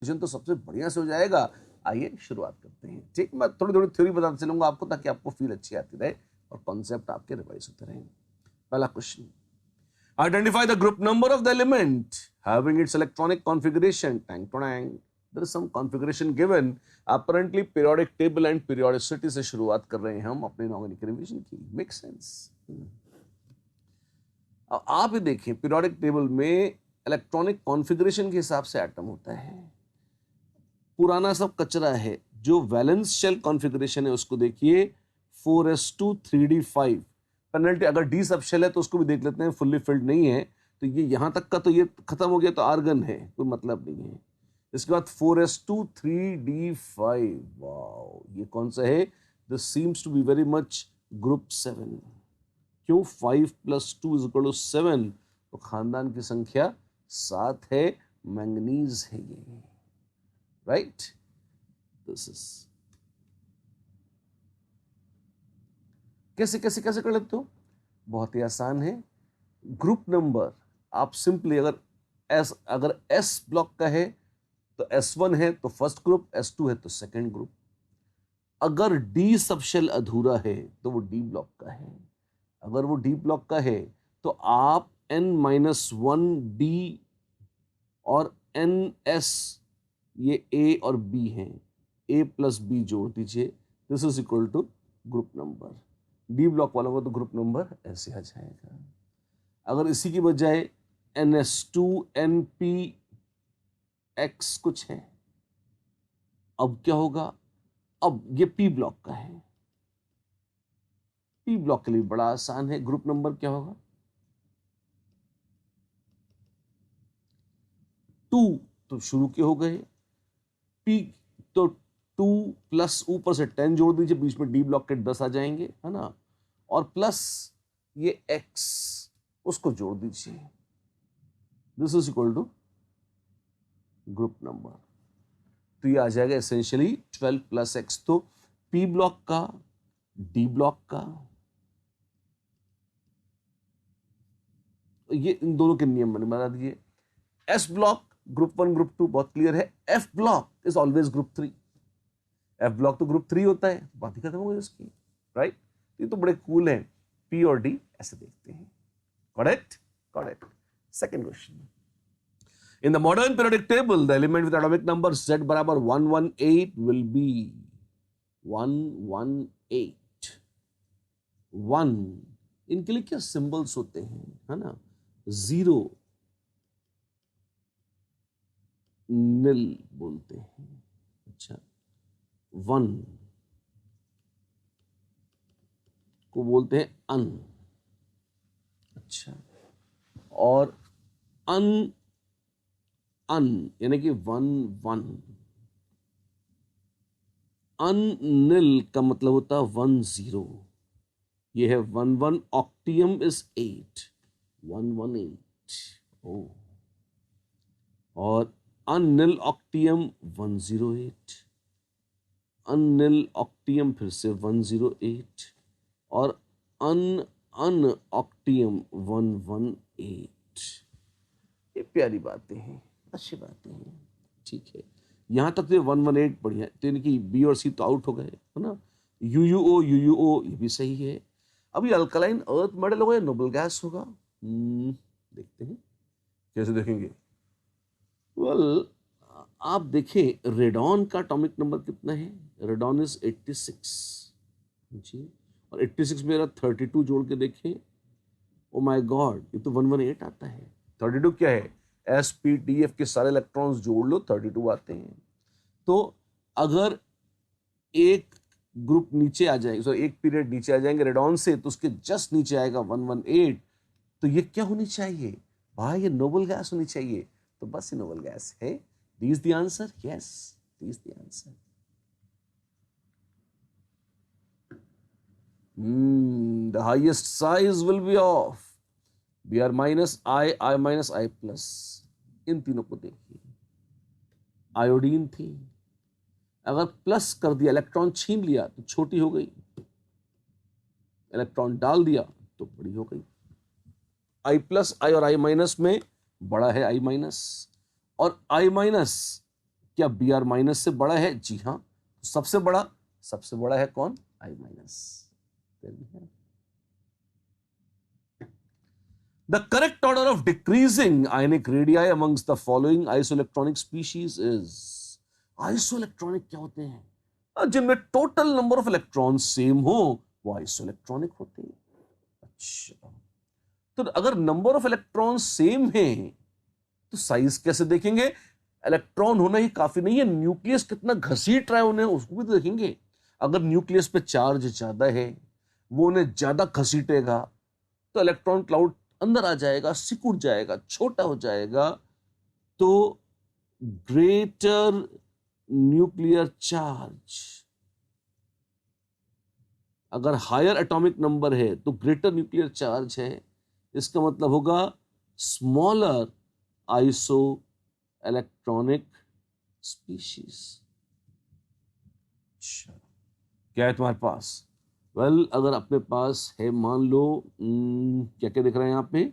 तो सबसे बढ़िया से हो जाएगा। आइए शुरुआत करते हैं। ठीक, मैं थोड़ी थोड़ी थ्योरी बताते चलूंगा आपको, ताकि आपको फील अच्छी आती रहे और कॉन्सेप्ट आपके रिवाइज होते रहेंगे। पहला question, identify the group number of the element having its electronic configuration. टैंग टोंग, there is some configuration given, apparently periodic table and periodicity से शुरुआत कर रहे हैं हम अपने इनऑर्गेनिक रिवीजन की। Make sense. अब आप ये देखें, पीरियोडिक टेबल में इलेक्ट्रॉनिक कॉन्फ़िगरेशन के हिसाब से एटम होता है। पुराना सब कचरा है। जो वैलेंस शेल कॉन्फ़िगरेशन है उसको देखिए, 4s2 3d5। पेनल्टी, अगर डी सब शेल है तो उसको भी देख लेते हैं, फुल्ली फिल्ड नहीं है तो ये यहां तक का तो ये खत्म हो गया तो आर्गन है, कोई मतलब नहीं है। इसके बाद 4s2 3d5, वाओ, ये कौन सा है? This seems to be very much group 7। क्यों? 5 + 2 = 7, तो खानदान की संख्या 7 है, मैंगनीज है ये, राइट। दिस इज कैसे कैसे कैसे कर लेते हो? बहुत ही आसान है। ग्रुप नंबर आप सिंपली, अगर एस ब्लॉक का है तो S1 है तो फर्स्ट ग्रुप, S2 है तो सेकंड ग्रुप। अगर डी सबशेल अधूरा है तो वो डी ब्लॉक का है। अगर वो डी ब्लॉक का है तो आप N-1 डी और NS, ये A और B हैं, A + B जोड़ दीजिए, this is equal to group number. D block वालों का तो ग्रुप नंबर ऐसे आ जाएगा। अगर इसी की बजाय NS2 NPX कुछ है, अब क्या होगा? अब ये P ब्लॉक का है। P ब्लॉक के लिए बड़ा आसान है, ग्रुप नंबर क्या होगा? 2, तो शुरू के हो गए। P तो 2 प्लस ऊपर से 10 जोड़ दीजिए, बीच में डी ब्लॉक के 10 आ जाएंगे, है ना, और प्लस ये X उसको जोड़ दीजिए, this is equal to group number. तो ये आ जाएगा एसेंशियली 12 + X। तो P ब्लॉक का, डी ब्लॉक का, ये इन दोनों के नियम मैंने बता दिए। S ब्लॉक ग्रुप 1 ग्रुप 2 बहुत क्लियर है। F block is always group 3। F block तो ग्रुप 3 होता है, बात ही खत्म हो गई उसकी, राइट। ये तो बड़े कूल है, P और D ऐसे देखते हैं। Correct, correct. Second question, in the modern periodic table the element with atomic number Z बराबर 118 will be 118। 1 इनके लिए क्या सिंबल्स होते हैं, है ना? 0 निल बोलते हैं, अच्छा। 1 को बोलते हैं अन, अच्छा। और अन अन यानी कि 1 अननिल का मतलब होता है 10। ये है 11, ऑक्टियम इज 8, 118। ओ, और अननिल ऑक्टियम 108, अननिल ऑक्टियम फिर से 108, और अन ऑक्टियम 118। ये प्यारी बातें हैं, अच्छी बातें हैं, ठीक है। यहां तक तो 118 बढ़िया, तो इनकी बी और सी तो आउट हो गए, है ना। UUO ये भी सही है। अब ये अल्कलाइन अर्थ मेटल होगा या नोबल गैस होगा? देखते हैं कैसे देखेंगे। वेल, आप देखें रेडॉन का एटॉमिक नंबर कितना है? रेडॉन इज 86 जी, और 86 में 32 जोड़ के देखें, ओ माय गॉड, ये तो 118 आता है। 32 क्या है? SPTF के सारे इलेक्ट्रॉन्स जोड़ लो, 32 आते हैं। तो अगर एक ग्रुप नीचे आ जाएंगे, सॉरी एक पीरियड नीचे आ जाएंगे रेडॉन से, तो उसके जस्ट नीचे आएगा 118। तो ये क्या होनी चाहिए भाई? ये नोबल गैस होनी चाहिए। तो बस ये नोबल गैस है। D is the answer, yes, D is the answer. The highest size will be of Br minus I, I minus I plus। इन तीनों को देखिए, आयोडीन थी, अगर प्लस कर दिया, इलेक्ट्रॉन छीन लिया तो छोटी हो गई, इलेक्ट्रॉन डाल दिया तो बड़ी हो गई। I प्लस, I और I माइनस में बड़ा है I माइनस, और I माइनस क्या Br माइनस से बड़ा है? जी हाँ। सबसे बड़ा है कौन? I minus. The correct order of decreasing ionic radii amongst the following isoelectronic species is, isoelectronic क्या होते हैं? जिनमें total number of electron same हो वो आइसोइलेक्ट्रॉनिक होते हैं। अच्छा, तो अगर नंबर ऑफ इलेक्ट्रॉन सेम है तो साइज कैसे देखेंगे? इलेक्ट्रॉन होना ही काफी नहीं है, न्यूक्लियस कितना घसीट रहा है उन्हें उसको भी देखेंगे। अगर न्यूक्लियस पे चार्ज ज्यादा है, वो उन्हें ज्यादा घसीटेगा तो इलेक्ट्रॉन क्लाउड अंदर आ जाएगा, सिकुड़ जाएगा, छोटा हो जाएगा। तो ग्रेटर न्यूक्लियर चार्ज, अगर हायर एटॉमिक नंबर है तो ग्रेटर न्यूक्लियर चार्ज है, इसका मतलब होगा स्मॉलर आइसो इलेक्ट्रॉनिक स्पीशीज। क्या है तुम्हारे पास? वेल, अगर अपने पास है, मान लो क्या क्या दिख रहा है यहां पे?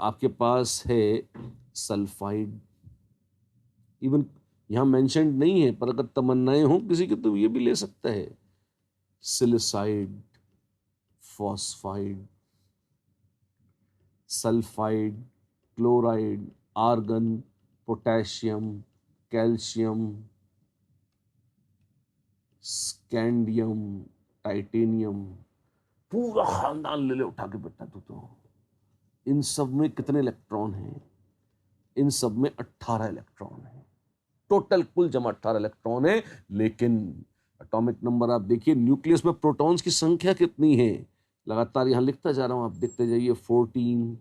आपके पास है सल्फाइड, इवन यहां मेंशन्ड नहीं है पर अगर तमन्नाएं हो किसी की तो ये भी ले सकता है। Silicide, phosphide, sulphide, chloride, argon, potassium, calcium, scandium, titanium, पूरा खानदान ले ले उठा के बेटा तू तो। इन सब में कितने इलेक्ट्रॉन हैं? इन सब में 18 इलेक्ट्रॉन है। टोटल कुल जमा 18 इलेक्ट्रॉन है। लेकिन एटॉमिक नंबर आप देखिए, न्यूक्लियस में प्रोटॉन्स की संख्या कितनी है? लगातार यहां लिखता जा रहा हूं, आप देखते जाइए। 14,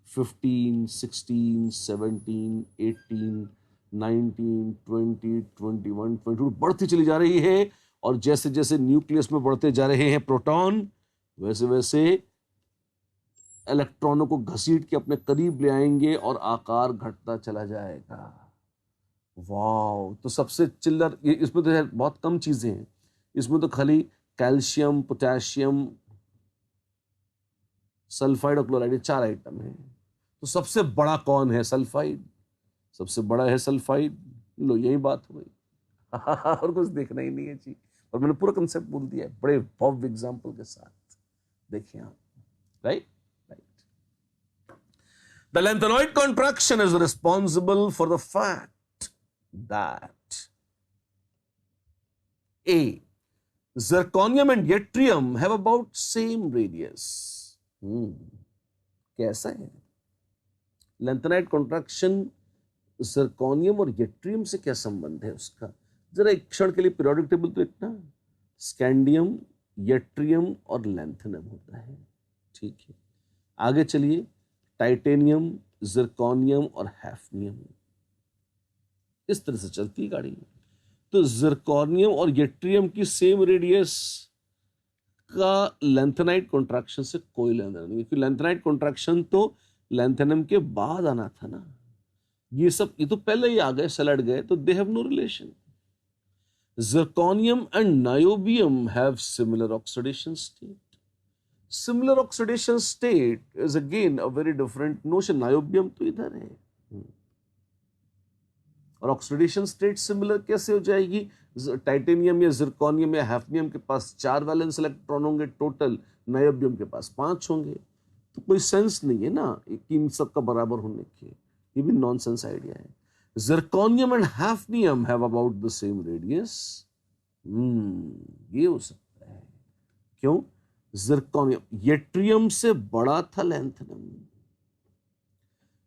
15, 16, 17, 18, 19, 20, 21, 22 बढ़ती चली जा रही है। और जैसे जैसे न्यूक्लियस में बढ़ते जा रहे हैं प्रोटॉन, वैसे वैसे इलेक्ट्रॉनों को घसीट के अपने करीब ले आएंगे और आकार घटता चला जाएगा। वाह! तो सबसे चिल्लर इसमें तो बहुत कम चीजें हैं, इसमें तो खाली कैल्शियम, पोटेशियम, सल्फाइड और क्लोराइड, 4 आइटम है। तो सबसे बड़ा कौन है? सल्फाइड। सबसे बड़ा है सल्फाइड। लो, यही बात हो गई। और कुछ देखना ही नहीं है जी। और मैंने पूरा कंसेप्ट बोल दिया है बड़े भव्य एग्जाम्पल के साथ। देखिए आप, right. The lanthanoid contraction is responsible for the fact that A, zirconium and yttrium have about same radius. कैसा है? लैंथेनाइड कॉन्ट्रैक्शन zirconium और yttrium से क्या संबंध है उसका? जरा एक क्षण के लिए पीरियोडिक टेबल तो इतना, स्कैंडियम, yttrium और लैंथेनम होता है। ठीक है, आगे चलिए। टाइटेनियम, जिरकॉनियम और हैफनियम, इस तरह से चलती है गाड़ी। तो जिरकॉनियम और यट्रियम की सेम रेडियस का लैंथेनाइड कॉन्ट्रैक्शन से कोई लेना नहीं, क्योंकि लैंथेनाइड कॉन्ट्रैक्शन तो लैंथेनम के बाद आना था ना। ये तो पहले ही आ गए, सलट गए, तो they have no relation. Zirconium and niobium have similar oxidation state. Similar oxidation state is again a very different notion. Niobium तो इधर है, और ऑक्सीडेशन स्टेट सिमिलर कैसे हो जाएगी? टाइटेनियम या जिरकॉनियम या हैफनियम के पास 4 वैलेंस इलेक्ट्रॉन होंगे टोटल, नायोबियम के पास 5 होंगे। तो कोई सेंस नहीं है ना कि इन सब का बराबर होने के, ये भी नॉनसेंस आइडिया है। Zirconium and hafnium have about the same radius. ये हो सकता है। क्यों? जिरकॉनियम यट्रियम से बड़ा था लैंथेनम,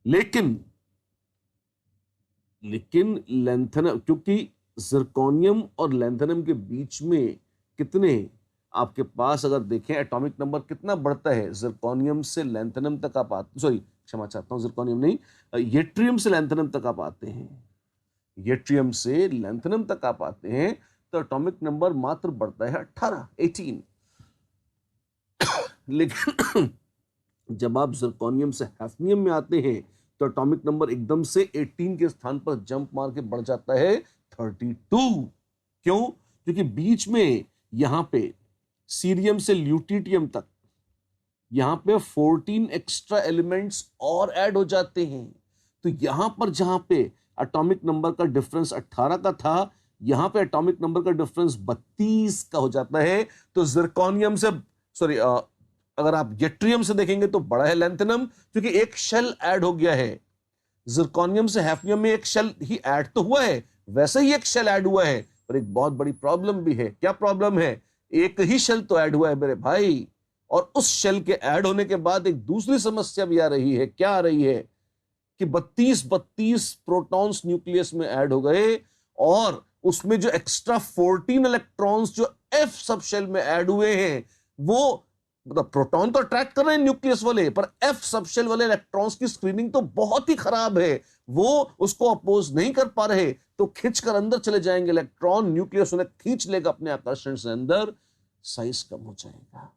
लेकिन लैंथेनम, क्योंकि जिरकॉनियम और लैंथेनम के बीच में कितने, आपके पास अगर देखें एटॉमिक नंबर कितना बढ़ता है, जिरकॉनियम से लैंथेनम तक आप आते, सॉरी क्षमा चाहता हूं, जिरकॉनियम नहीं, यट्रियम से लैंथेनम तक आप आते हैं। यट्रियम से लैंथेनम तक आप आते हैं तो एटॉमिक नंबर मात्र बढ़ता है 18। लेकिन जब आप जिरकॉनियम से हैफनियम में आते हैं तो एटॉमिक नंबर एकदम से 18 के स्थान पर जंप मार के बढ़ जाता है 32। क्यों? क्योंकि बीच में यहां पे सीरियम से ल्यूटिटियम तक यहां पे 14 एक्स्ट्रा एलिमेंट्स और ऐड हो जाते हैं। तो यहां पर जहां पे एटॉमिक नंबर का डिफरेंस 18 का था, यहां पे एटॉमिक नंबर का डिफरेंस 32 का हो जाता है। तो जिरकॉनियम से, सॉरी, अगर आप यट्रियम से देखेंगे तो बड़ा है लैंथेनम, क्योंकि एक शेल ऐड हो गया है। जिरकॉनियम से हैफनियम में एक शेल ही ऐड तो हुआ है, वैसे ही एक शेल ऐड हुआ है, पर एक बहुत बड़ी प्रॉब्लम भी है। क्या प्रॉब्लम है? एक ही शेल तो ऐड हुआ है मेरे भाई, और उस शेल के ऐड होने के बाद एक दूसरी समस्या भी आ रही है। क्या आ रही है? कि 32 प्रोटॉन्स न्यूक्लियस में ऐड हो गए, और उसमें जो एक्स्ट्रा 14 इलेक्ट्रॉन्स जो एफ सब शेल में ऐड हुए हैं, वो मतलब प्रोटॉन तो अट्रैक्ट कर रहे हैं न्यूक्लियस वाले, पर एफ सब शेल वाले इलेक्ट्रॉन्स की स्क्रीनिंग तो बहुत ही खराब है, वो उसको अपोज नहीं कर पा रहे, तो खिंचकर अंदर चले जाएंगे इलेक्ट्रॉन, न्यूक्लियस उन्हें खींच लेगा अपने आकर्षण से अंदर, साइज कम हो जाएगा।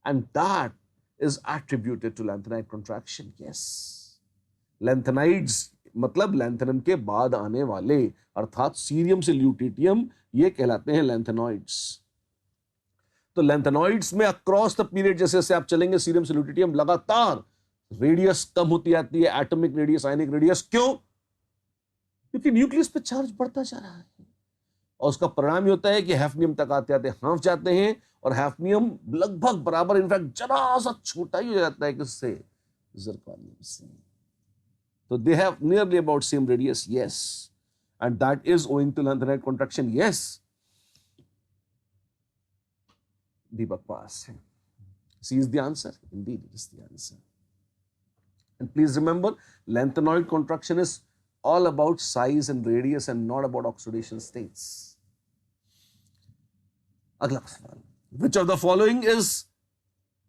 And that is attributed to lanthanide contraction. Yes, lanthanides मतलब लैंथेनम के बाद आने वाले, अर्थात सीरियम से ल्यूटिटियम, ये कहलाते हैं लैंथेनॉइड्स। तो लैंथेनॉइड्स में अक्रॉस द पीरियड जैसे जैसे आप चलेंगे सीरियम से ल्यूटिटियम, लगातार रेडियस कम होती जाती है, एटॉमिक रेडियस, आयनिक रेडियस। क्यों? क्योंकि न्यूक्लियस पे चार्ज बढ़ता जा रहा है, और उसका परिणाम ये होता है कि हैफनियम तक आते आते हाँफ जाते हैं, और हैफनियम लगभग बराबर, इनफैक्ट जरा सा छोटा ही हो जाता है किससे? जिरकॉनियम से। So they have nearly about same radius, yes, and that is owing to lanthanide contraction, yes. Deepak pass. C is the answer. Indeed, it is the answer. And please remember, lanthanoid contraction is all about size and radius and not about oxidation states. अगला सवाल, which of the following is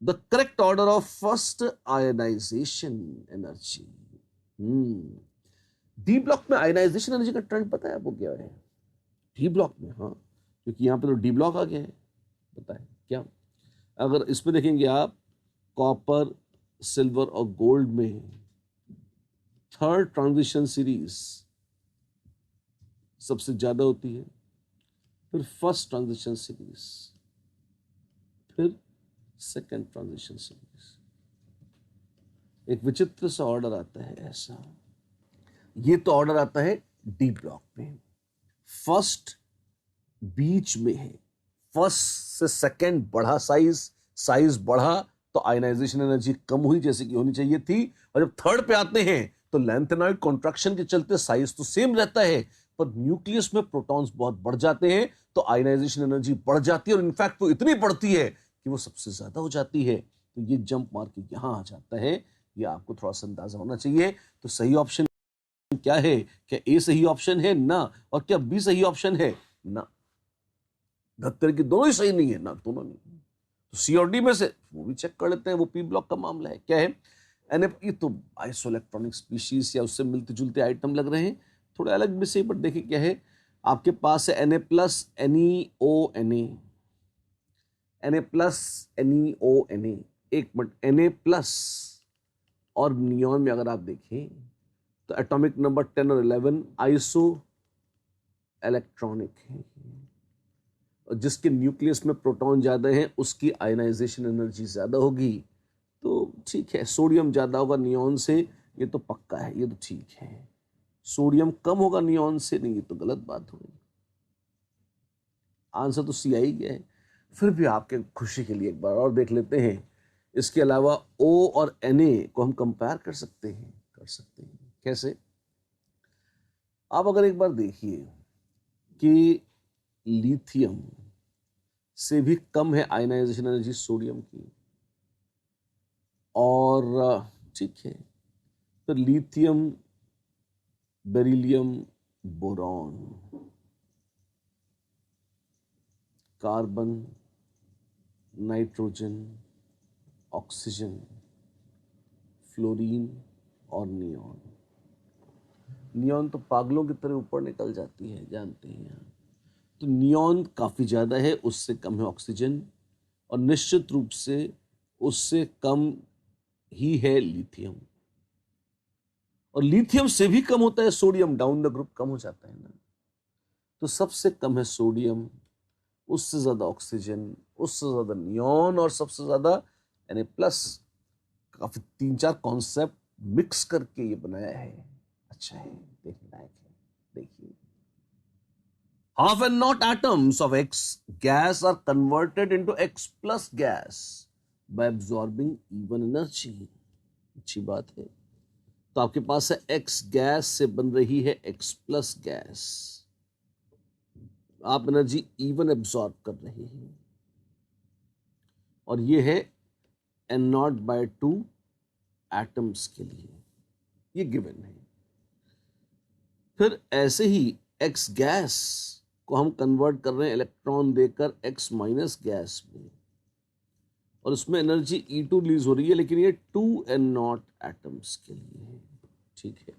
the correct order of first ionization energy? D block में ionization energy का trend पता है आपको क्या है? D block में, हाँ, क्योंकि यहां पे तो डी ब्लॉक आ गया है। पता है क्या? अगर इसमें देखेंगे आप, कॉपर, सिल्वर और गोल्ड में थर्ड ट्रांजिशन सीरीज सबसे ज्यादा होती है, फिर फर्स्ट ट्रांजिशन सीरीज, फिर सेकेंड ट्रांजिशन सीरीज। एक विचित्र सा ऑर्डर आता है ऐसा। ये तो ऑर्डर आता है डी ब्लॉक में, फर्स्ट बीच में है, फर्स्ट से सेकंड बढ़ा साइज बढ़ा तो आयनाइजेशन एनर्जी कम हुई जैसे कि होनी चाहिए थी, और जब थर्ड पे आते हैं तो लैंथेनॉइड कॉन्ट्रैक्शन के चलते साइज तो सेम रहता है, पर न्यूक्लियस में प्रोटॉन्स बहुत बढ़ जाते हैं, तो आयनाइजेशन एनर्जी बढ़ जाती है, और इनफैक्ट वो इतनी बढ़ती है कि वो सबसे ज्यादा हो जाती है। तो ये जंप मार के यहां आ जाता है, ये आपको थोड़ा सा अंदाजा होना चाहिए। तो सही ऑप्शन क्या है? क्या ए सही ऑप्शन है? ना। और क्या बी सही ऑप्शन है? ना। 72 की दोनों ही सही नहीं है, ना, दोनों नहीं। तो सी और डी में से वो भी चेक कर लेते हैं, वो पी ब्लॉक का मामला है। क्या है? ये तो आइसोइलेक्ट्रॉनिक स्पीशीज या उससे मिलते जुलते आइटम लग रहे हैं, थोड़े अलग भी सही, बट देखिए क्या है आपके पास है Na+, NeO, Na+, एक मिनट, Na+ और नियॉन में अगर आप देखें तो एटॉमिक नंबर 10 और 11 आइसो इलेक्ट्रॉनिक है, और जिसके न्यूक्लियस में प्रोटॉन ज्यादा हैं उसकी आयनाइजेशन एनर्जी ज्यादा होगी। तो ठीक है, सोडियम ज्यादा होगा नियॉन से, ये तो पक्का है, ये तो ठीक है। सोडियम कम होगा नियॉन से, नहीं, ये तो गलत बात हो गई। आंसर तो सी आई गया है। फिर भी आपके खुशी के लिए एक बार और देख लेते हैं। इसके अलावा O और Na को हम कंपेयर कर सकते हैं। कैसे? आप अगर एक बार देखिए कि लिथियम से भी कम है आयनाइजेशन एनर्जी सोडियम की, और ठीक है, तो lithium, beryllium, boron, carbon, nitrogen, oxygen, fluorine और नियॉन। नियॉन तो पागलों की तरह ऊपर निकल जाती है, जानते हैं। तो नियॉन काफी ज्यादा है, उससे कम है ऑक्सीजन, और निश्चित रूप से उससे कम ही है लिथियम, और लिथियम से भी कम होता है सोडियम, डाउन द ग्रुप कम हो जाता है ना। तो सबसे कम है सोडियम, उससे ज्यादा ऑक्सीजन, उससे ज्यादा नियॉन, और सबसे ज्यादा Na+। काफी 3-4 कॉन्सेप्ट मिक्स करके ये बनाया है, अच्छा है। देखने लायक है। देखिए, half and not atoms of X gas are converted into X plus gas by absorbing even energy। अच्छी बात है। तो आपके पास है X गैस से बन रही है X प्लस गैस, आप एनर्जी इवन एब्सॉर्ब कर रहे हैं, और ये है N0/2 एटम्स के लिए, ये गिवन है। फिर ऐसे ही X गैस को हम कन्वर्ट कर रहे हैं इलेक्ट्रॉन देकर X माइनस गैस में, और उसमें एनर्जी E2 रिलीज हो रही है, लेकिन ये 2N0 एटम्स के लिए है। ठीक है।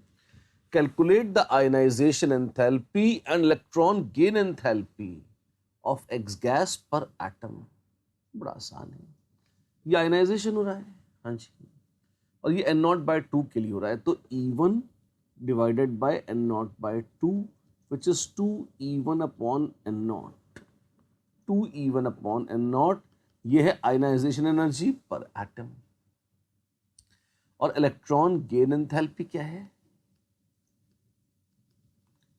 Calculate the ionisation enthalpy and electron gain enthalpy of X gas पर एटम। बड़ा आसान है, ये आयनाइजेशन हो रहा है, हाँ जी, और ये N0/2 के लिए हो रहा है, तो E1 divided by N0/2 which is 2E1 upon N0, 2E1 upon N0, ये है आयनाइजेशन एनर्जी पर एटम। और इलेक्ट्रॉन गेन एंथैल्पी क्या है,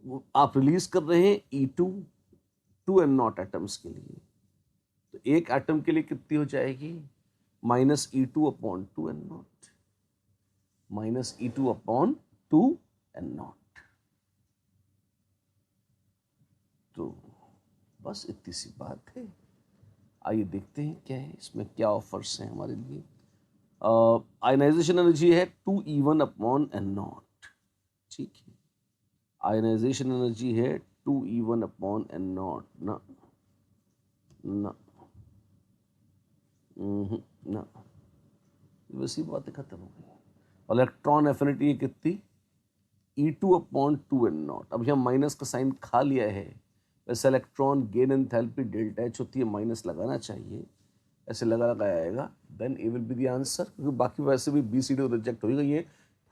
वो आप रिलीज कर रहे हैं E2 2N0 एटम्स के लिए, तो एक एटम के लिए कितनी हो जाएगी, -E2 upon 2N0, -E2 upon 2N0। तो बस इतनी सी बात है। आइए देखते हैं क्या है इसमें, क्या ऑफर्स हैं हमारे लिए। आयनाइजेशन एनर्जी है 2E1 upon N0। ठीक है, आयनाइजेशन एनर्जी है 2E1 upon N0 ना ना ना, वैसी बातें खत्म हो गई। और इलेक्ट्रॉन एफिनिटी कितनी, E2 upon 2N0। अब यहाँ माइनस का साइन खा लिया है, वैसे electron gain enthalpy delta H होती है, माइनस लगाना चाहिए, ऐसे लगाया आएगा, then A will be the answer, क्योंकि बाकी वैसे भी बी सी डी रिजेक्ट हो गई है,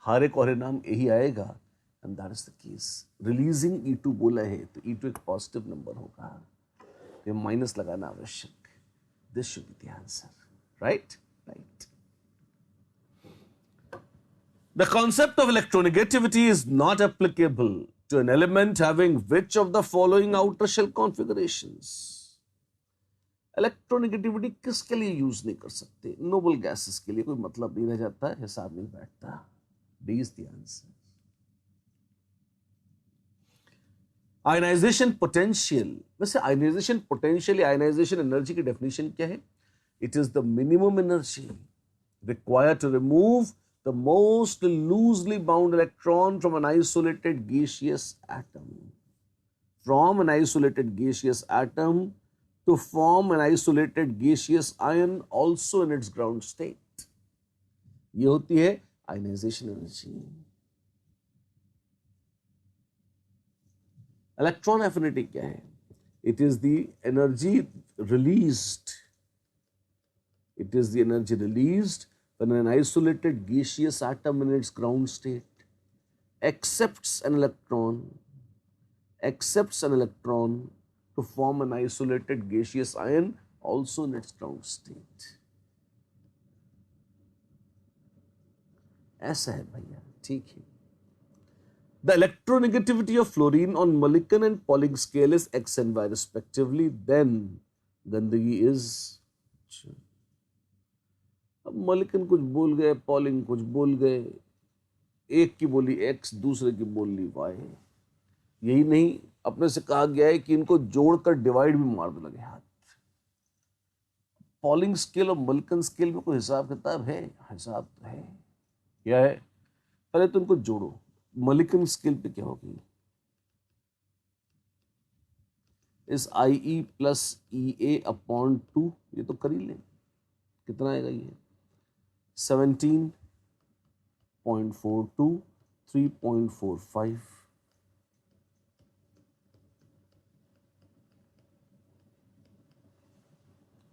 हारे कोरे नाम यही आएगा, and that is the case. Releasing E2 बोला है, तो E2 एक पॉजिटिव नंबर होगा, ये माइनस लगाना आवश्यक, this should be the answer, right right. The concept of electronegativity is not applicable to an element having which of the following outer shell configurations? Electronegativity किसके लिए यूज नहीं कर सकते, नोबल गैसेस के लिए, कोई मतलब नहीं रह जाता है, हिसाब नहीं बैठता। D is the answer. Ionisation potential, वैसे आयनाइजेशन पोटेंशियल या आयनाइजेशन एनर्जी की डेफिनेशन क्या है, it is the minimum energy required to remove the most loosely bound electron from an isolated gaseous atom. From an isolated gaseous atom to form an isolated gaseous ion also in its ground state. ये होती है ionization energy. Electron affinity क्या है? It is the energy released. It is the energy released when an isolated gaseous atom in its ground state accepts an electron to form an isolated gaseous ion also in its ground state. ऐसा है भैया, ठीक है। The electronegativity of fluorine on Mulliken and Pauling scale is X and Y respectively, then गंदगी is, अब मलिकन कुछ बोल गए, पॉलिंग कुछ बोल गए, एक की बोली एक्स, दूसरे की बोली वाई, यही नहीं अपने से कहा गया है कि इनको जोड़कर डिवाइड भी मार दो लगे हाथ। पॉलिंग स्केल और मलिकन स्केल में कोई हिसाब किताब है, हिसाब तो है, क्या है, पहले तो इनको जोड़ो। मलिकन स्केल पे क्या होगी, इस IE प्लस EA अपॉन 2, ये तो कर ही लें, कितना आएगा ये 17.42 3.45,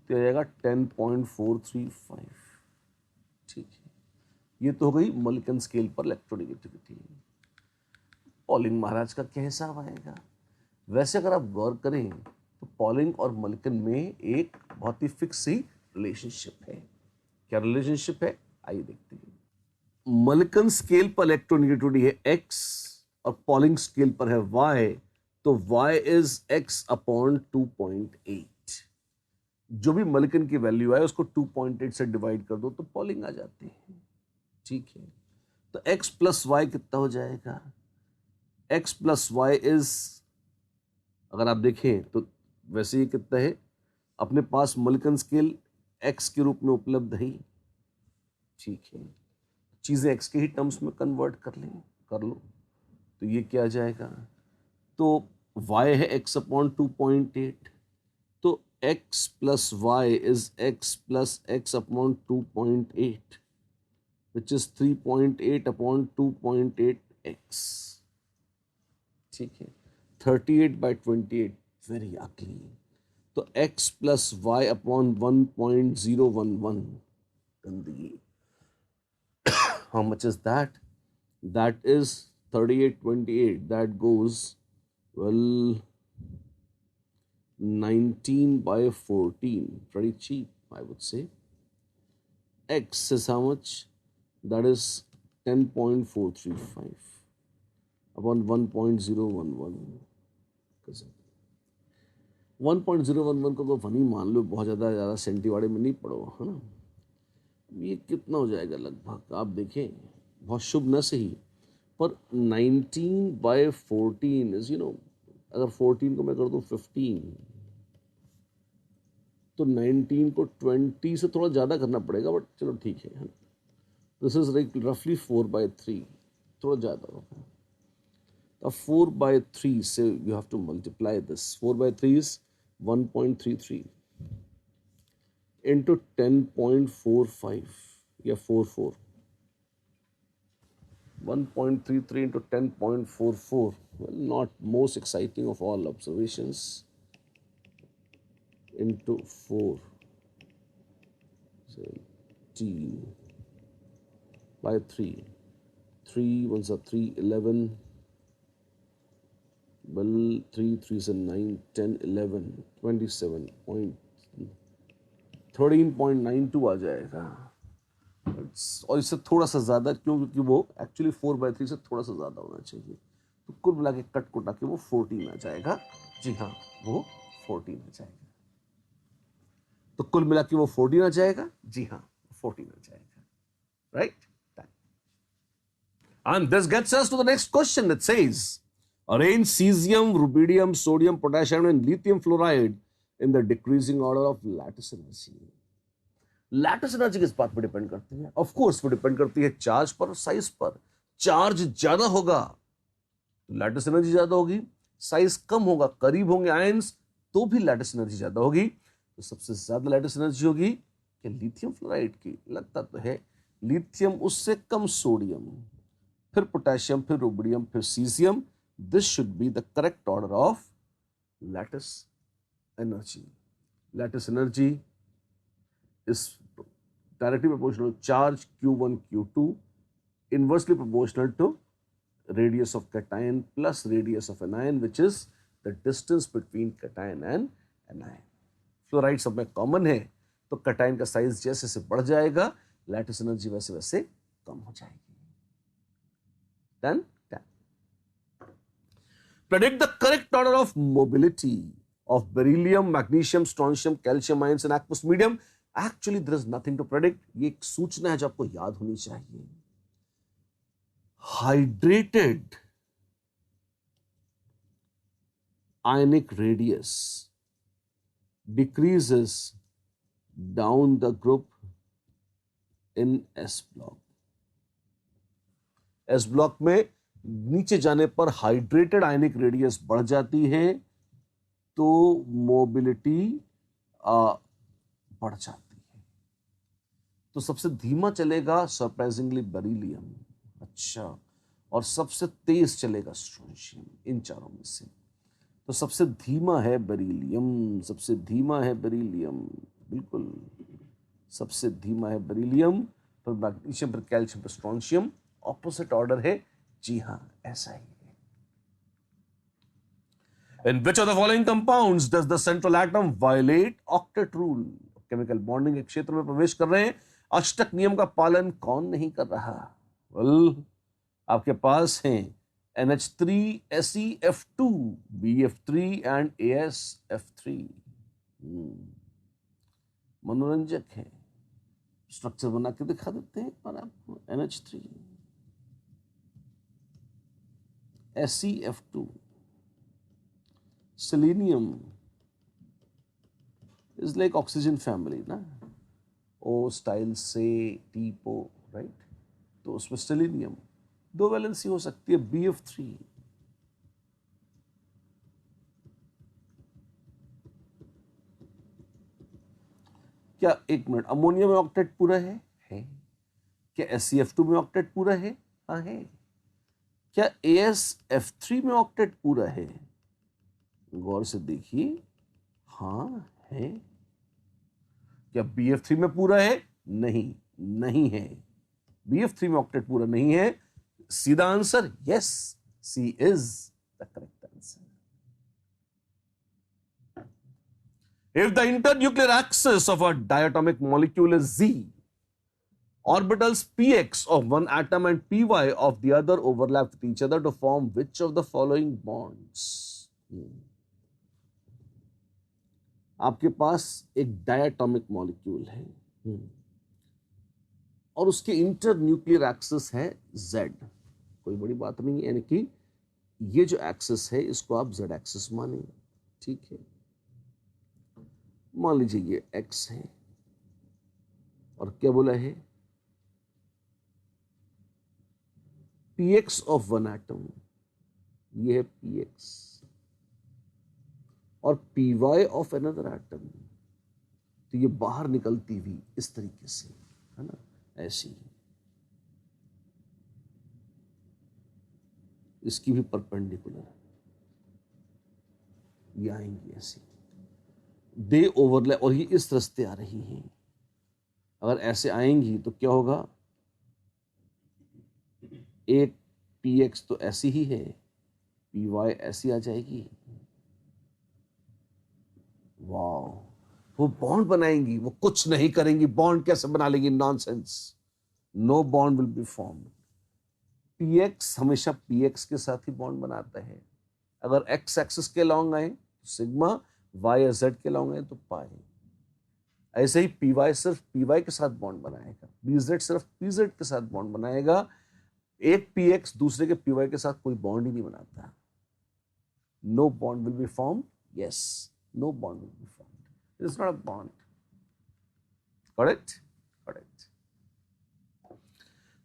तो आएगा 10.435। ठीक है, ये तो हो गई मलिकन स्केल पर इलेक्ट्रोनेगेटिविटी। पॉलिंग महाराज का क्या हिसाब आएगा, वैसे अगर आप गौर करें तो पॉलिंग और मलिकन में एक बहुत ही फिक्स ही रिलेशनशिप है। क्या रिलेशनशिप है, आइए देखते हैं। मलिकन स्केल पर इलेक्ट्रोनेगेटिविटी है X, और पॉलिंग स्केल पर है y, तो y इज x अपॉन 2.8। जो भी मलिकन की वैल्यू है उसको 2.8 से डिवाइड कर दो तो पॉलिंग आ जाती है। ठीक है, तो x प्लस वाई कितना हो जाएगा? x प्लस वाई इज, अगर आप देखें तो वैसे ही कितना है, अपने पास मलिकन स्केल x के रूप में उपलब्ध है। ठीक है, चीजें x के ही टर्म्स में कन्वर्ट कर लो, तो ये क्या आ जाएगा? तो y है x अपॉन 2.8, तो x plus Y is x plus x upon 2.8, which is 3.8 upon 2.8x। ठीक है, 38/28, वेरी अगली। तो x प्लस वाई अपॉन 1.011, गंदगी। How much is that? That is 38/28. That goes, well, 19/14. Pretty cheap, I would say. X is how much? That is 10.435 upon 1.011. 1.011 को तो funny मान लो, बहुत ज़्यादा सेंटीवाड़े में नहीं पड़ो, है ना। ये कितना हो जाएगा लगभग, आप देखें, बहुत शुभ न सही, पर 19/14 इज, अगर 14 को मैं कर दूं 15, तो 19 को 20 से थोड़ा ज़्यादा करना पड़ेगा, बट चलो ठीक है। दिस इज रफली 4/3, थोड़ा ज़्यादा होगा। अब 4/3 से you have to multiply this. 4/3 is 1.33 into 10.45 या 44, 1.33 into 10.44, well, not most exciting of all observations, into 4, 17 by 3, 3 ones are 3, 11, well, 3 3s are 9, 10, 11, 13.92 आ जाएगा। और इससे थोड़ा सा ज्यादा क्यों? क्योंकि वो एक्चुअली 4/3 से थोड़ा सा ज्यादा होना चाहिए, तो कुल मिला के कट कुटा के वो 14 आ जाएगा। जी हाँ, वो 14 आ जाएगा। तो कुल मिला के वो 14 आ जाएगा। जी हाँ, 14 आ जाएगा, right. And this gets us to the next question that says, arrange cesium, rubidium, sodium, potassium and lithium fluoride in the decreasing order of lattice energy. Lattice energy किस बात पर डिपेंड करती है? ऑफ कोर्स वो depend करती है charge पर और साइज पर। चार्ज ज्यादा होगा तो लैटिस एनर्जी ज्यादा होगी, साइज कम होगा, करीब होंगे आयंस, तो भी लैटिस एनर्जी ज्यादा होगी। तो सबसे ज्यादा लैटिस एनर्जी होगी कि लिथियम फ्लोराइड की, लगता तो है लिथियम, उससे कम सोडियम, फिर पोटेशियम, फिर रुबिडियम, फिर caesium. This should be the correct order of lattice energy. Lattice energy is directly proportional to charge Q1, Q2, inversely proportional to radius of cation plus radius of anion, which is the distance between cation and anion. Fluoride सब में common है, तो cation का size जैसे से बढ़ जाएगा, lattice energy वैसे वैसे कम हो जाएगी। Done? Done. Predict the correct order of mobility of beryllium, magnesium, strontium, calcium ions in aqueous medium. Actually, there is nothing to predict. ये एक सूचना है जो आपको याद होनी चाहिए। Hydrated ionic radius decreases down the group in S block. S block में नीचे जाने पर हाइड्रेटेड आयनिक रेडियस बढ़ जाती है, तो मोबिलिटी बढ़ जाती है। तो सबसे धीमा चलेगा सरप्राइजिंगली बेरिलियम, अच्छा, और सबसे तेज चलेगा स्ट्रोंशियम, इन चारों में से। तो सबसे धीमा है बेरिलियम, सबसे धीमा है बेरिलियम, बिल्कुल सबसे धीमा है बेरिलियम, फिर मैग्नीशियम, फिर कैल्शियम, फिर स्ट्रोंशियम। ऑपोजिट ऑर्डर है, जी हां, ऐसा ही है। In which of the following compounds does the central atom violate octet rule? Chemical bonding के क्षेत्र में प्रवेश कर रहे हैं, अष्टक नियम का पालन कौन नहीं कर रहा? वेल, आपके पास हैं NH3 SeF2 BF3 and AsF3। मनोरंजक है, स्ट्रक्चर बना के दिखा देते हैं पर आपको। NH3 SeF2 selenium is like oxygen family ना, O स्टाइल से टीपो, राइट। तो उसमें सेलेनियम दो वैलेंसी हो सकती है, BF3। क्या, एक मिनट, अमोनिया में ऑक्टेट पूरा है? क्या SeF2 में ऑक्टेट पूरा है? हाँ है। क्या AsF3 में ऑक्टेट पूरा है? गौर से देखिए, हाँ है। क्या BF3 में पूरा है? नहीं, नहीं है। BF3 में ऑक्टेट पूरा नहीं है। सीधा answer yes, C is the correct answer. If the internuclear axis of a diatomic molecule is Z, orbitals px of one atom and py of the other overlap with each other to form which of the following bonds? आपके पास एक diatomic molecule है और उसके inter nuclear axis है Z। कोई बड़ी बात नहीं है, यानी कि ये जो एक्सिस है इसको आप Z एक्सिस मानेंगे, ठीक है। मान लीजिए ये X है और क्या बोला है, Px ऑफ वन एटम, ये है Px, और Py ऑफ अनदर एटम, तो ये बाहर निकलती हुई इस तरीके से, है ना, ऐसी। इसकी भी परपेंडिकुलर ये आएंगी ऐसी, दे ओवरलैप, और ये इस रास्ते आ रही हैं। अगर ऐसे आएंगी तो क्या होगा, एक Px तो ऐसी ही है, Py ऐसी आ जाएगी। वाह, वो बॉन्ड बनाएंगी, वो कुछ नहीं करेंगी, बॉन्ड कैसे बना लेंगी, nonsense, no bond will be formed. Px हमेशा Px के साथ ही बॉन्ड बनाता है। अगर x एक्सिस के लॉन्ग आए तो सिग्मा, y या z के लॉन्ग आए तो पाई। ऐसे ही Py सिर्फ Py के साथ बॉन्ड बनाएगा, Pz सिर्फ Pz के साथ बॉन्ड बनाएगा। एक Px दूसरे के Py के साथ कोई बॉन्ड ही नहीं बनाता। No bond will be form, yes, no bond will be form, it is not a bond. Correct, correct.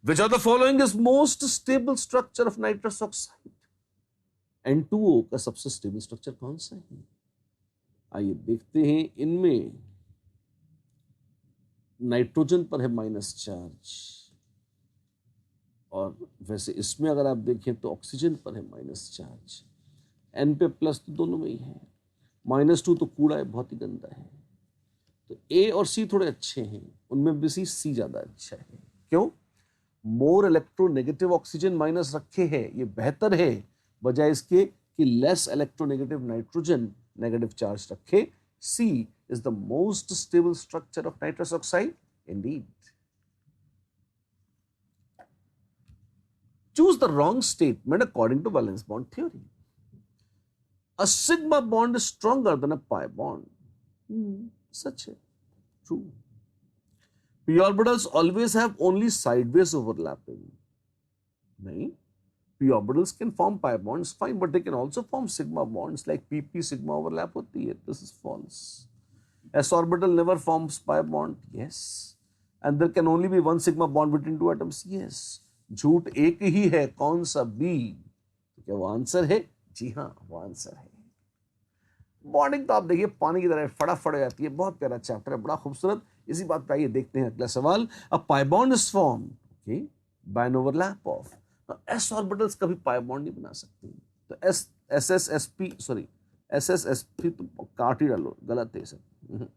Which of the following is most stable structure of nitrous oxide? N2O का सबसे stable structure कौन सा है? आइए देखते हैं। इनमें nitrogen पर है माइनस चार्ज, और वैसे इसमें अगर आप देखें तो ऑक्सीजन पर है माइनस चार्ज। N पे प्लस तो दोनों में ही है, -2 तो कूड़ा है, बहुत ही गंदा है। तो A और C थोड़े अच्छे हैं, उनमें भी C ज्यादा अच्छा है। क्यों? मोर इलेक्ट्रोनेगेटिव ऑक्सीजन माइनस रखे हैं, ये बेहतर है, बजाय इसके कि less electronegative nitrogen negative charge रखे। C is the most stable structure of nitrous oxide indeed. Choose the wrong statement according to valence bond theory. A sigma bond is stronger than a pi bond. Such a true. P orbitals always have only sideways overlapping. नहीं, P orbitals can form pi bonds fine, but they can also form sigma bonds, like PP sigma overlap होती है. This is false. S orbital never forms pi bond. Yes. And there can only be one sigma bond between two atoms. Yes. झूठ एक ही है, कौन सा? B. तो क्या वो आंसर है? जी हाँ, वो आंसर है। बॉन्डिंग तो आप देखिए पानी की तरह फटाफट हो जाती है, बहुत प्यारा चैप्टर है, बड़ा खूबसूरत। इसी बात पे आइए देखते हैं अगला सवाल। A pi bond is form, okay, by an overlap of, S orbitals कभी पाई बॉन्ड नहीं बना सकती, तो एस एस एस पी तो काट ही डालो, गलत है सब।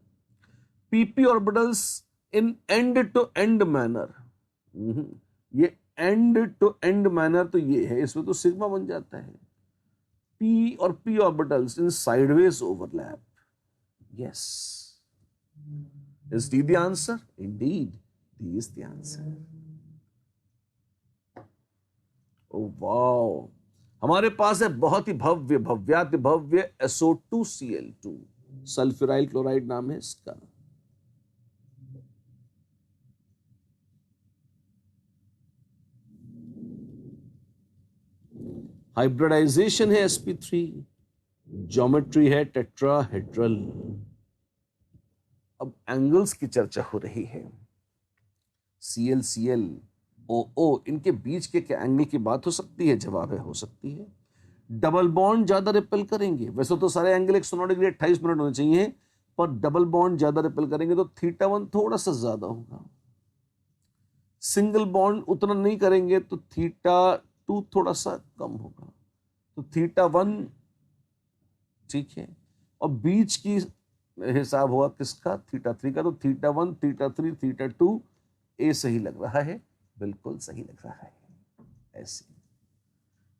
PP orbitals in end to end manner, ये एंड टू एंड मैनर तो ये है, इसमें तो सिग्मा बन जाता है। P और P orbitals in sideways overlap. Yes. Is D the answer? Indeed, D is the answer. Oh wow! हमारे पास है बहुत ही भव्य भव्याति भव्य SO2Cl2, सल्फ्यूराइल क्लोराइड नाम है इसका। हाइब्रिडाइजेशन है sp3, ज्योमेट्री है टेट्राहेड्रल। अब एंगल्स की चर्चा हो रही है। Cl Cl OO इनके बीच के क्या एंगल की बात हो सकती है? जवाब है हो सकती है। डबल बॉन्ड ज्यादा रिपेल करेंगे। वैसे तो सारे एंगल 109 डिग्री 28 मिनट होने चाहिए, पर डबल बॉन्ड ज्यादा रिपेल करेंगे तो θ1 थोड़ा सा ज्यादा होगा। सिंगल बॉन्ड उतना नहीं करेंगे तो θ2 थोड़ा सा कम होगा। तो θ1 ठीक है, और बीच की हिसाब हुआ किसका? θ3 का। तो θ1 θ3 θ2 ए सही लग रहा है, बिल्कुल सही लग रहा है। ऐसे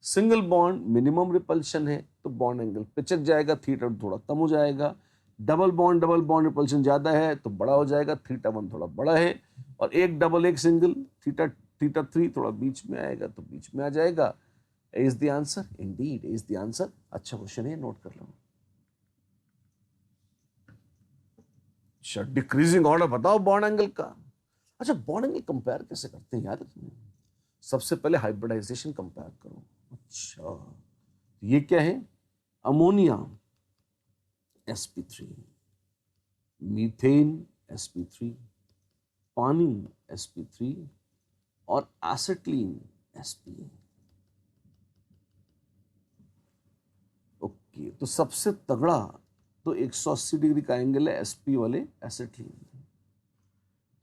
सिंगल बॉन्ड मिनिमम रिपल्शन है तो बॉन्ड एंगल पिचक जाएगा, θ2 थोड़ा कम हो जाएगा। डबल बॉन्ड रिपल्शन ज्यादा है तो बड़ा हो जाएगा, θ1 थोड़ा बड़ा है। और एक डबल एक सिंगल, θ3 थोड़ा बीच में आएगा तो बीच में आ जाएगा। Is the answer, Indeed is the answer. अच्छा क्वेश्चन है, नोट कर लो। अच्छा, डिक्रीजिंग ऑर्डर बताओ बॉन्ड एंगल का। अच्छा, बॉन्ड एंगल कंपेयर कैसे करते हैं याद रखना। सबसे पहले हाइब्रिडाइजेशन कंपेयर करो। अच्छा, ये क्या है? अमोनिया sp3, मीथेन sp3, पानी sp3 और एसिटिलीन spa। ओके, तो सबसे तगड़ा तो 180 डिग्री का एंगल है sp वाले एसिटिलीन।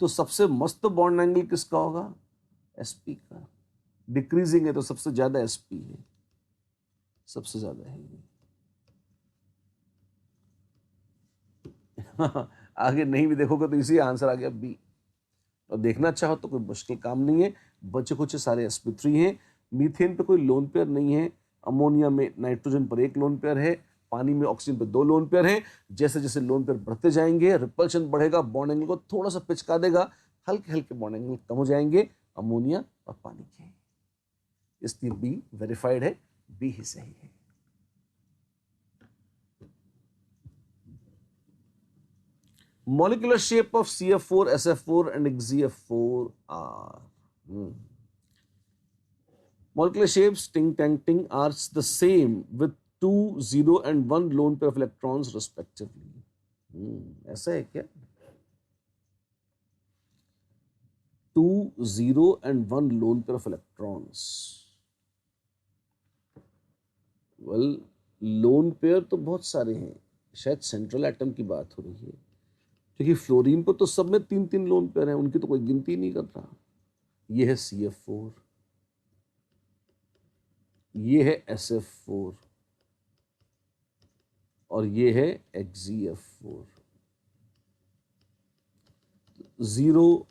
तो सबसे मस्त बॉन्ड एंगल किसका होगा? sp का। डिक्रीजिंग है तो सबसे ज्यादा sp है, सबसे ज्यादा है ये। आगे नहीं भी देखोगे तो इसी आंसर आ गया बी। और देखना चाहो तो कोई मुश्किल काम नहीं है, बचे कुछ सारे sp3 हैं। मीथेन पे कोई लोन पेयर नहीं है, अमोनिया में नाइट्रोजन पर एक लोन पेयर है, पानी में ऑक्सीजन पर 2 लोन पेयर है। जैसे जैसे लोन पेयर बढ़ते जाएंगे रिपल्शन बढ़ेगा, बॉन्ड एंगल को थोड़ा सा पिचका देगा, हल्के हल्के बॉन्ड एंगल कम हो जाएंगे अमोनिया और पानी के। इसलिए बी वेरीफाइड है, बी ही सही है। Molecular shape of CF4, SF4 and XZF4 are molecular shapes ting tang ting are the same with 2 0 and 1 lone pair of electrons respectively। ऐसा है क्या? 2 0 and 1 lone pair of electrons। well, lone pair तो बहुत सारे हैं, शायद central atom की बात हो रही है, क्योंकि फ्लोरीन पर तो सब में 3-3 लोन पेयर हैं, उनकी तो कोई गिनती नहीं कर रहा। ये है CF4, ये है SF4 और ये है XZF4। 0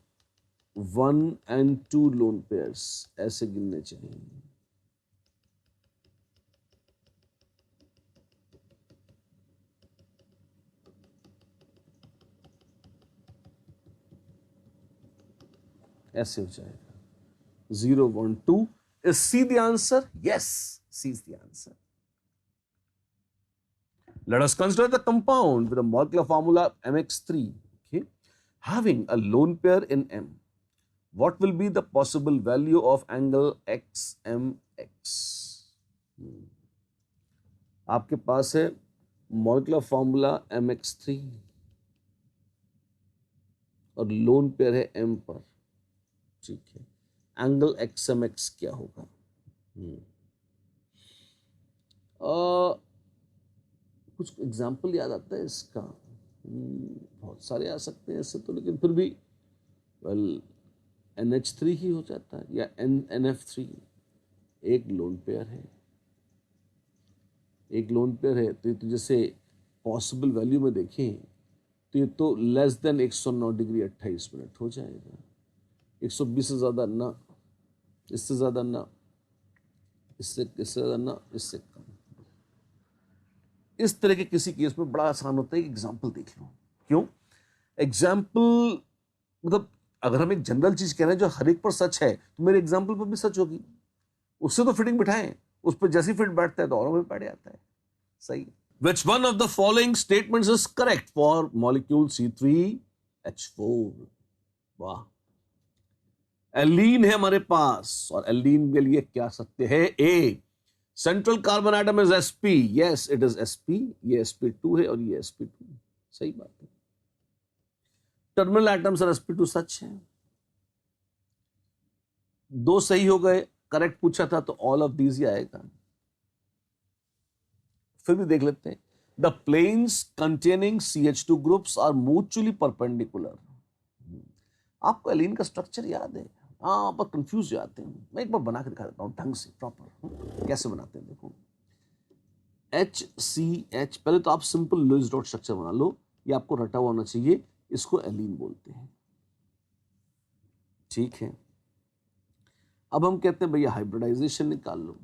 1 and 2 लोन पेयर्स ऐसे गिनने चाहिए। ऐसे हो जाएगा 0 1 2। Is C the answer? Yes, C is the answer. Let us consider the compound with a molecular formula MX3, okay, having a lone pair in M. What will be the possible value of angle XMX? आपके पास है molecular formula MX3 और lone pair है M पर, ठीक है। Angle XMX क्या होगा? कुछ एग्जाम्पल याद आता है इसका? बहुत सारे आ सकते हैं ऐसे तो, लेकिन फिर भी NH3 ही हो जाता है, या NF3। एक लोन पेयर है, एक लोन पेयर है, तो ये तो जैसे पॉसिबल वैल्यू में देखें तो ये तो लेस देन 109 डिग्री 28 मिनट हो जाएगा। 120 से ज्यादा ना, इससे ज्यादा ना, इससे ज्यादा ना, इससे कम। इस तरह के किसी केस में बड़ा आसान होता है कि एग्जाम्पल देख लो। क्यों? एग्जाम्पल मतलब अगर हम एक जनरल चीज कह रहे हैं जो हर एक पर सच है, तो मेरे एग्जाम्पल पर भी सच होगी, उससे तो फिटिंग बिठाएं। उस पर जैसी फिट बैठता है तो औरों में बैठ जाता है। सही। Which one of the following statements is correct for molecule C3H4? वाह। एल्लीन है हमारे पास, और एल्लीन के लिए क्या सत्य है? A, central carbon atom is sp, yes it is sp, ये sp2 है और ये sp2। सही बात है। टर्मिनल एटम्स और sp2 सच है। दो सही हो गए, करेक्ट पूछा था तो ऑल ऑफ दीज ही आएगा। फिर भी देख लेते हैं। The planes containing CH2 groups are mutually perpendicular. आपको एलीन का स्ट्रक्चर याद है? हाँ, पर कंफ्यूज जाते हैं। मैं एक बार बना के दिखा देता हूं ढंग से, प्रॉपर कैसे बनाते हैं। देखो, HCH, पहले तो आप सिंपल लुईस डॉट स्ट्रक्चर बना लो, ये आपको रटा हुआ होना चाहिए। इसको एलीन बोलते हैं, ठीक है। अब हम कहते हैं भैया हाइब्रिडाइजेशन निकाल लो,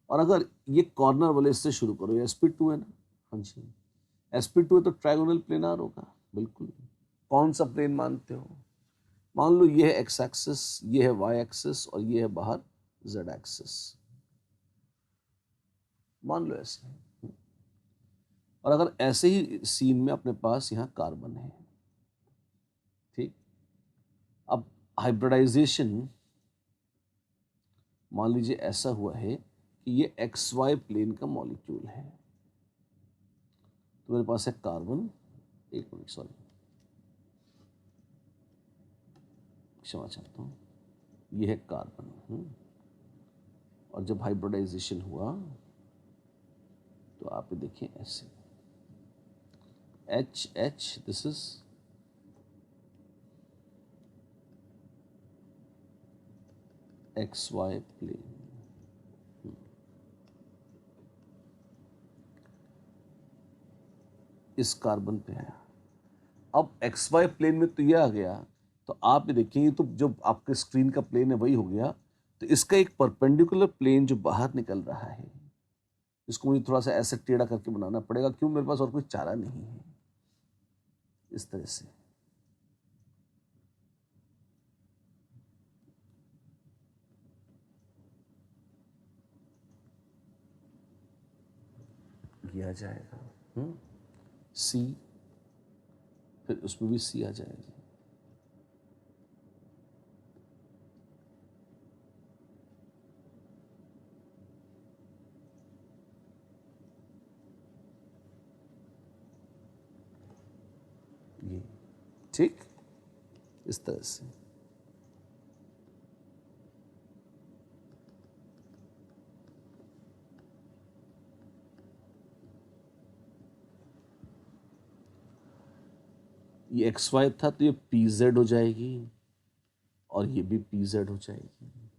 और अगर ये कॉर्नर वाले से शुरू करो, ये sp2 है ना? हाँ जी, sp2 है तो ट्रायगोनल प्लेनार होगा। बिल्कुल। कौन सा प्लेन मानते हो? मान लो ये है एक्स एक्सिस, ये है वाई एक्सिस, और ये है बाहर जेड एक्सिस। मान लो ऐसे। और अगर ऐसे ही सीन में अपने पास यहां कार्बन है, ठीक। अब हाइब्रिडाइजेशन मान लीजिए ऐसा हुआ है कि ये एक्स वाई प्लेन का मॉलिक्यूल है। तो मेरे पास है कार्बन, एक मिनट सॉरी, क्षमा चाहता हूं, ये है कार्बन। और जब हाइब्रिडाइजेशन हुआ तो आप ये देखिए ऐसे, H H, this is X Y plane. इस कार्बन पे आया। अब एक्स वाई प्लेन में तो ये आ गया, तो आप ये देखिए, तो जो आपके स्क्रीन का प्लेन है वही हो गया। तो इसका एक परपेंडिकुलर प्लेन जो बाहर निकल रहा है, इसको मुझे थोड़ा सा ऐसे टेढ़ा करके बनाना पड़ेगा, क्यों? मेरे पास और कोई चारा नहीं है। इस तरह से किया जाएगा। सी, फिर उसमें भी सी आ जाएगी। ये ठीक, इस तरह से। ये एक्स वाई था तो ये पी जेड हो जाएगी, और ये भी पी जेड हो जाएगी।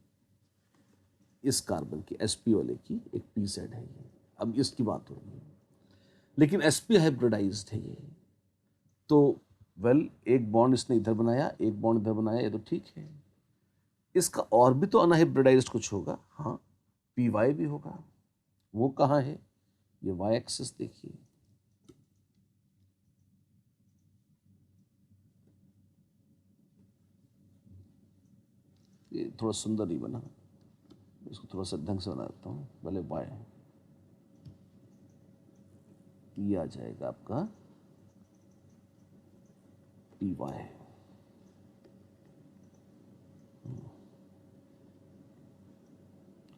इस कार्बन की sp वाले की एक पी जेड है ये। अब इसकी बात हो रही है, लेकिन sp हाइब्रिडाइज्ड है ये। तो वेल, एक बॉन्ड इसने इधर बनाया, एक बॉन्ड इधर बनाया, ये तो ठीक है। इसका और भी तो अनहाइब्रिडाइज्ड कुछ होगा। हाँ, पी वाई भी होगा। वो कहाँ है? ये वाई एक्सिस देखिए, ये थोड़ा सुंदर नहीं बना, इसको थोड़ा सा ढंग से बना देता हूँ। पहले वाई, ये आ जाएगा आपका पी वाई।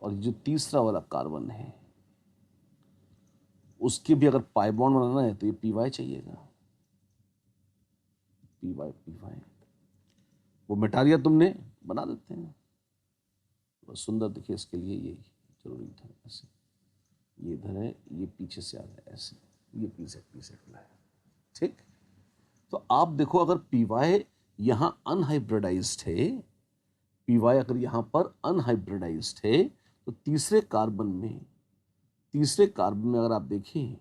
और जो तीसरा वाला कार्बन है, उसके भी अगर पाई बॉन्ड बनाना है तो ये पी वाई चाहिएगा। पी वाई, पी वाई, वो मिटा दिया तुमने, बना देते हैं। तो सुंदर दिखे इसके लिए यही जरूरी था। ऐसे ये इधर है, ये पीछे से आ गया ऐसे, ये पी सेट लाया, ठीक। तो आप देखो, अगर पी वाई यहां अनहाइब्रिडाइज्ड है, पी वाई अगर यहां पर अनहाइब्रिडाइज्ड है, तो तीसरे कार्बन में अगर आप देखें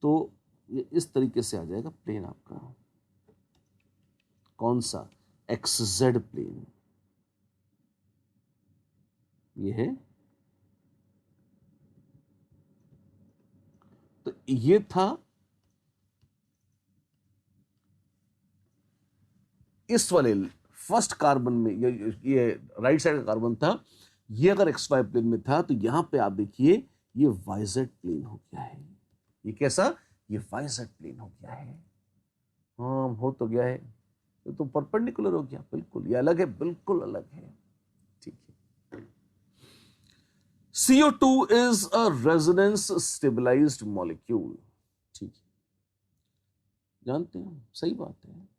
तो ये इस तरीके से आ जाएगा प्लेन आपका। कौन सा? X Z plane. ये है, तो ये था इस वाले फर्स्ट कार्बन में ये राइट साइड का कार्बन था, ये अगर एक्स वाई प्लेन में था तो यहां पे आप देखिए ये वाईजेड प्लेन हो गया है। ये कैसा, ये वाईजेड प्लेन हो गया है। हाँ हो तो गया है, तो परपेंडिकुलर हो गया, बिल्कुल ये अलग है, बिल्कुल अलग है। ठीक है। CO2 is a resonance stabilised molecule. ठीक है, जानते हैं, सही बात है।